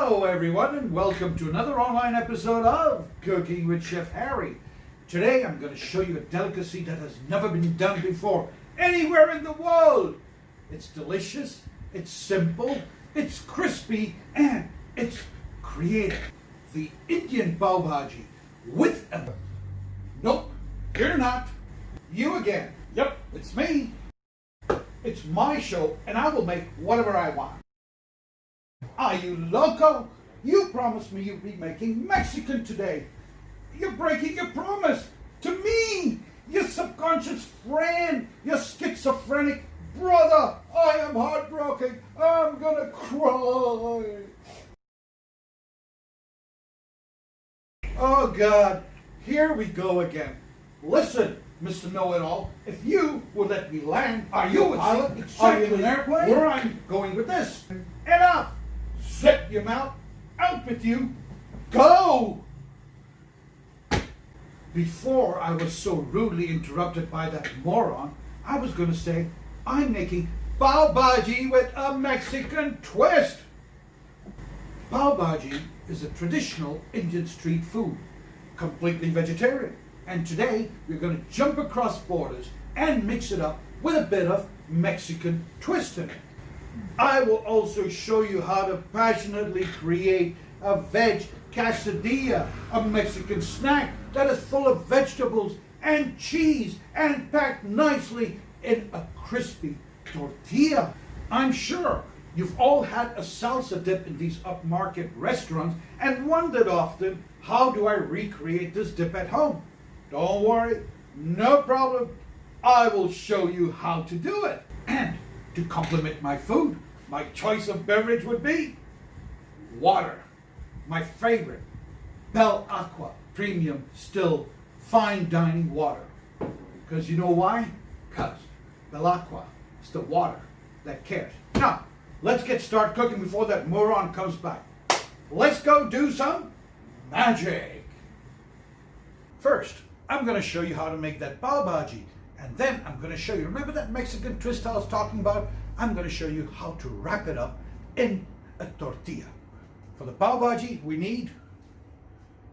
Hello everyone and welcome to another online episode of Cooking with Chef Harry. Today I'm going to show you a delicacy that has never been done before anywhere in the world. It's delicious, it's simple, it's crispy, and it's creative. The Indian Pav Bhaji with a... Nope, you're not. You again. Yep, it's me. It's my show and I will make whatever I want. Are you loco? You promised me you'd be making Mexican today. You're breaking your promise to me, your subconscious friend, your schizophrenic brother. I am heartbroken. I'm gonna cry. Oh God, here we go again. Listen, Mr. Know-It-All, if you would let me land, are you a pilot? Are you in an airplane? Where I'm going with this. Enough! Zip your mouth, out with you, go! Before I was so rudely interrupted by that moron, I was going to say, I'm making Pav Bhaji with a Mexican twist. Pav Bhaji is a traditional Indian street food, completely vegetarian. And today, we're going to jump across borders and mix it up with a bit of Mexican twist in it. I will also show you how to passionately create a veg quesadilla, a Mexican snack that is full of vegetables and cheese and packed nicely in a crispy tortilla. I'm sure you've all had a salsa dip in these upmarket restaurants and wondered often, how do I recreate this dip at home? Don't worry, no problem. I will show you how to do it. And to complement my food, my choice of beverage would be water. My favorite, Bel Aqua Premium Still Fine Dining Water. Because you know why? Because Bel Aqua is the water that cares. Now, let's get started cooking before that moron comes back. Let's go do some magic. First, I'm going to show you how to make that Pav Bhaji. And then I'm going to show you, remember that Mexican twist I was talking about? I'm going to show you how to wrap it up in a tortilla. For the Pav Bhaji, we need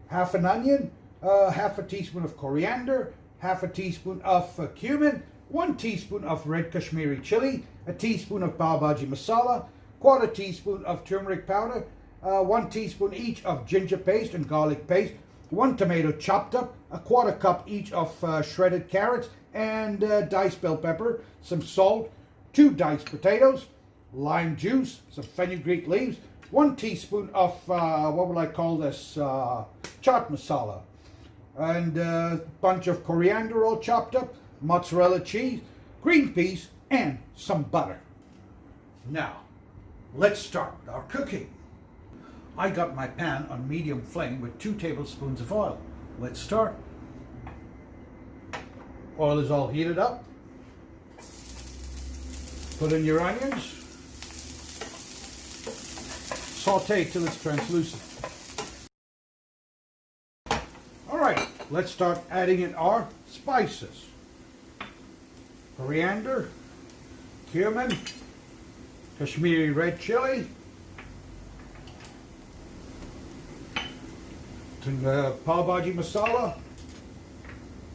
half an onion, half a teaspoon of coriander, half a teaspoon of cumin, 1 teaspoon of red Kashmiri chili, a teaspoon of Pav Bhaji masala, quarter teaspoon of turmeric powder, 1 teaspoon each of ginger paste and garlic paste, 1 tomato chopped up, a quarter cup each of shredded carrots and diced bell pepper, some salt, 2 diced potatoes, lime juice, some fenugreek leaves, 1 teaspoon of, what will I call this, chaat masala, and a bunch of coriander all chopped up, mozzarella cheese, green peas, and some butter. Now, let's start with our cooking. I got my pan on medium flame with 2 tablespoons of oil. Let's start. Oil is all heated up. Put in your onions. Saute till it's translucent. Alright, let's start adding in our spices. Coriander, cumin, Kashmiri red chili, Pav Bhaji masala,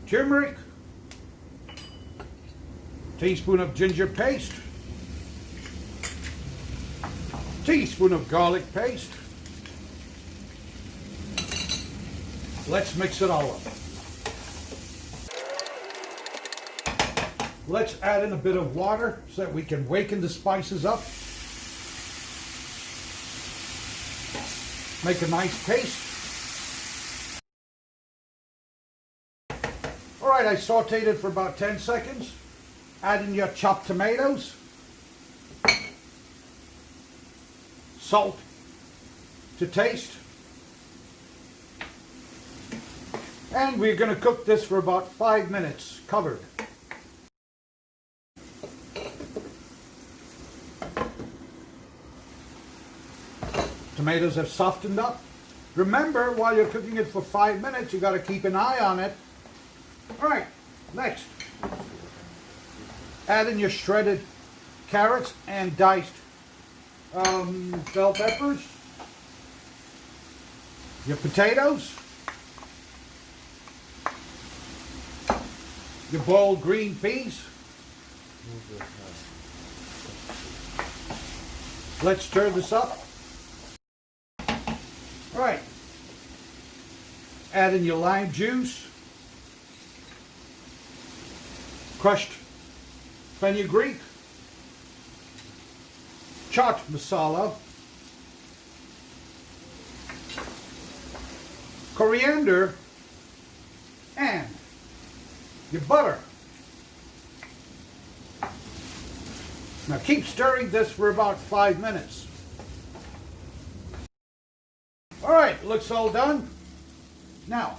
turmeric, teaspoon of ginger paste, teaspoon of garlic paste. Let's mix it all up. Let's add in a bit of water so that we can waken the spices up. Make a nice paste. Alright, I sauteed it for about 10 seconds. Add in your chopped tomatoes, salt to taste, and we're going to cook this for about 5 minutes, covered. Tomatoes have softened up. Remember, while you're cooking it for 5 minutes, you got to keep an eye on it. Alright, next. Add in your shredded carrots and diced bell peppers. your potatoes, your boiled green peas. Let's stir this up. All right. Add in your lime juice, crushed Fenugreek, Chaat masala, coriander, and your butter. Now keep stirring this for about 5 minutes. All right, looks all done. Now,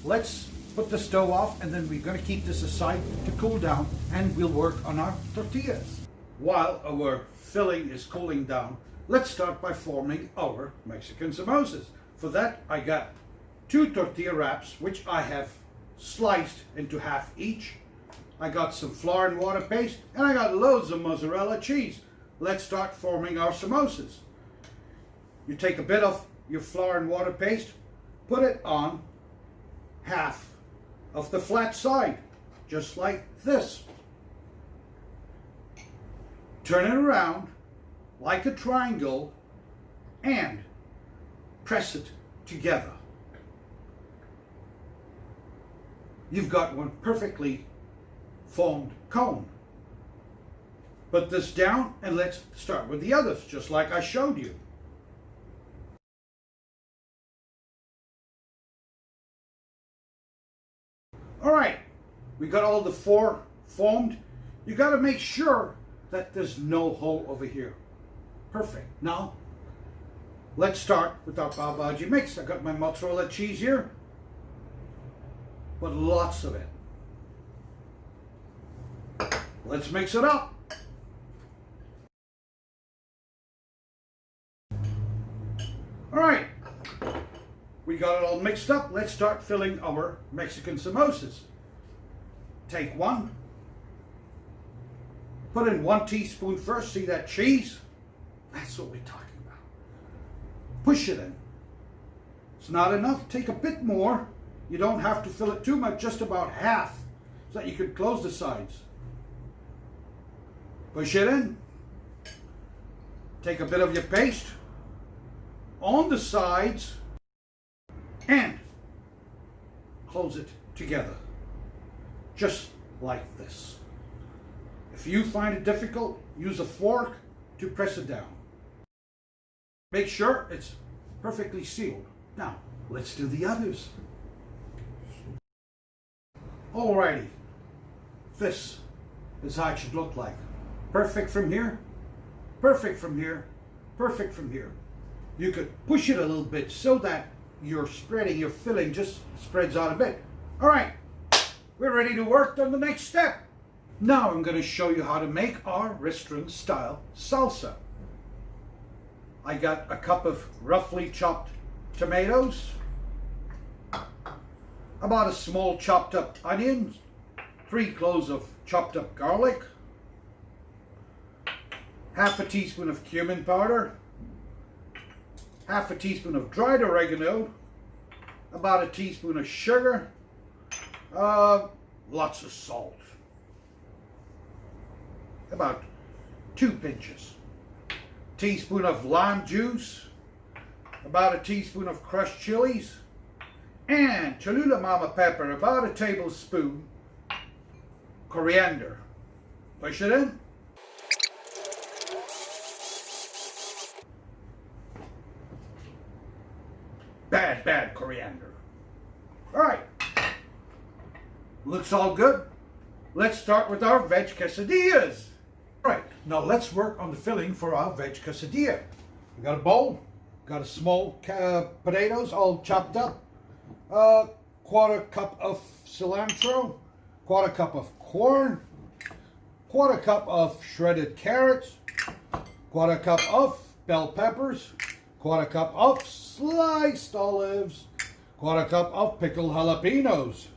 let's put the stove off, and then we're going to keep this aside to cool down, and we'll work on our tortillas. While our filling is cooling down, let's start by forming our Mexican samosas. For that, I got 2 tortilla wraps, which I have sliced into half each. I got some flour and water paste, and I got loads of mozzarella cheese. Let's start forming our samosas. You take a bit of your flour and water paste, put it on half of the flat side, just like this. Turn it around like a triangle and press it together. You've got one perfectly formed cone. Put this down and let's start with the others, just like I showed you. All right, we got all the 4 formed. You got to make sure that there's no hole over here. Perfect. Now, let's start with our Pav Bhaji mix. I got my mozzarella cheese here. But lots of it. Let's mix it up. All right, we got it all mixed up. Let's start filling our Mexican samosas. Take one. Put in 1 teaspoon first. See that cheese? That's what we're talking about. Push it in. It's not enough. Take a bit more. You don't have to fill it too much, just about half, so that you can close the sides. Push it in. Take a bit of your paste on the sides and close it together, just like this. If you find it difficult, use a fork to press it down. Make sure it's perfectly sealed. Now, let's do the others. Alrighty, this is how it should look like. Perfect from here, perfect from here, perfect from here. You could push it a little bit so that your filling just spreads out a bit. Alright, we're ready to work on the next step. Now I'm going to show you how to make our restaurant style salsa. I got a cup of roughly chopped tomatoes, about a small chopped up onion, 3 cloves of chopped up garlic, half a teaspoon of cumin powder, half a teaspoon of dried oregano, about a teaspoon of sugar, lots of salt, about 2 pinches, teaspoon of lime juice, about a teaspoon of crushed chilies, and Cholula mama pepper, about a tablespoon, coriander. Push it in. Bad coriander. All right, looks all good. Let's start with our veg quesadillas. All right, now let's work on the filling for our veg quesadilla. We got a bowl, got a small potatoes all chopped up, quarter cup of cilantro, quarter cup of corn, quarter cup of shredded carrots, quarter cup of bell peppers, quarter cup of sliced olives, quarter cup of pickled jalapenos,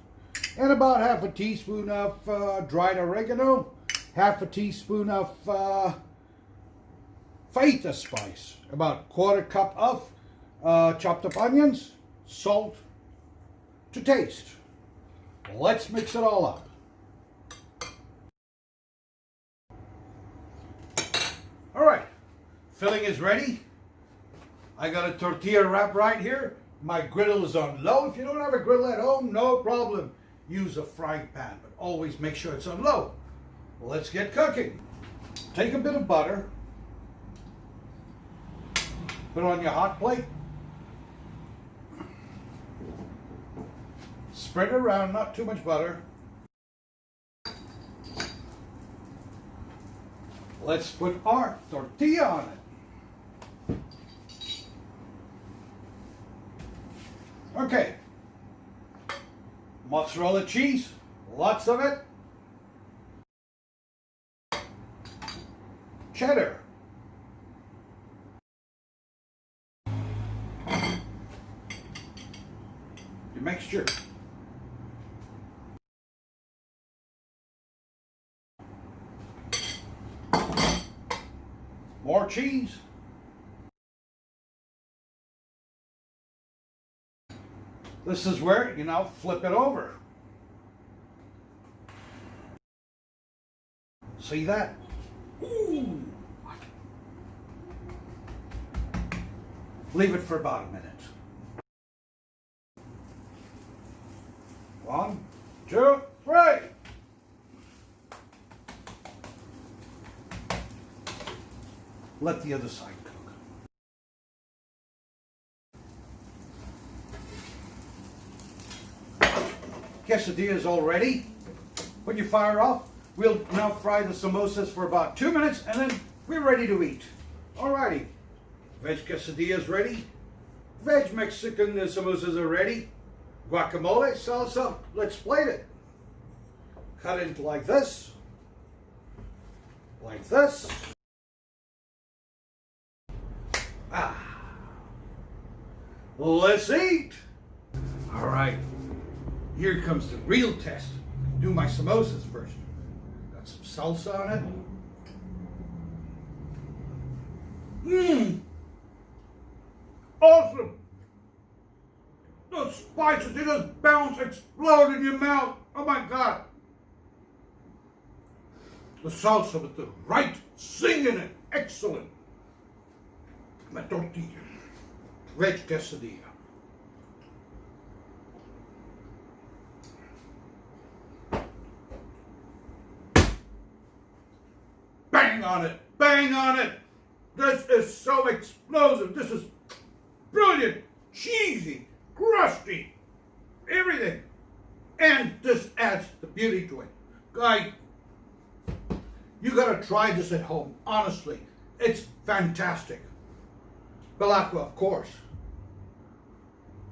and about half a teaspoon of dried oregano, half a teaspoon of fajita spice, about quarter cup of chopped up onions, salt to taste. Let's mix it all up. All right, filling is ready. I got a tortilla wrap right here. My griddle is on low. If you don't have a griddle at home, no problem. Use a frying pan, but always make sure it's on low. Let's get cooking. Take a bit of butter. Put it on your hot plate. Spread it around, not too much butter. Let's put our tortilla on it. Okay, mozzarella cheese, lots of it. Cheddar. Your mixture. More cheese. This is where you now flip it over. See that? Ooh. Leave it for about a minute. 1, 2, 3. Let the other side cook. Quesadillas all ready. Put your fire off. We'll now fry the samosas for about 2 minutes and then we're ready to eat. Alrighty. Veg quesadillas ready. Veg Mexican samosas are ready. Guacamole, salsa, let's plate it. Cut it like this. Like this. Let's eat. Alright. Here comes the real test. Do my samosas first. Got some salsa on it. Mmm! Awesome! Those spices, they just bounce, explode in your mouth. Oh my God! The salsa with the right zing in it. Excellent. My tortilla. Veg quesadilla. Bang on it! Bang on it! This is so explosive. This is brilliant, cheesy, crusty, everything. And this adds the beauty to it. Guys, you gotta try this at home. Honestly, it's fantastic. Belacqua, of course.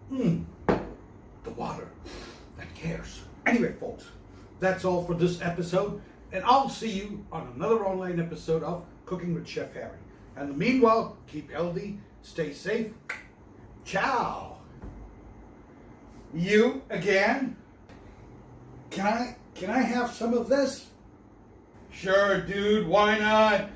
The water that cares. Anyway, folks, that's all for this episode. And I'll see you on another online episode of Cooking with Chef Harry. And meanwhile, keep healthy, stay safe. Ciao. You again? Can I have some of this? Sure, dude, why not?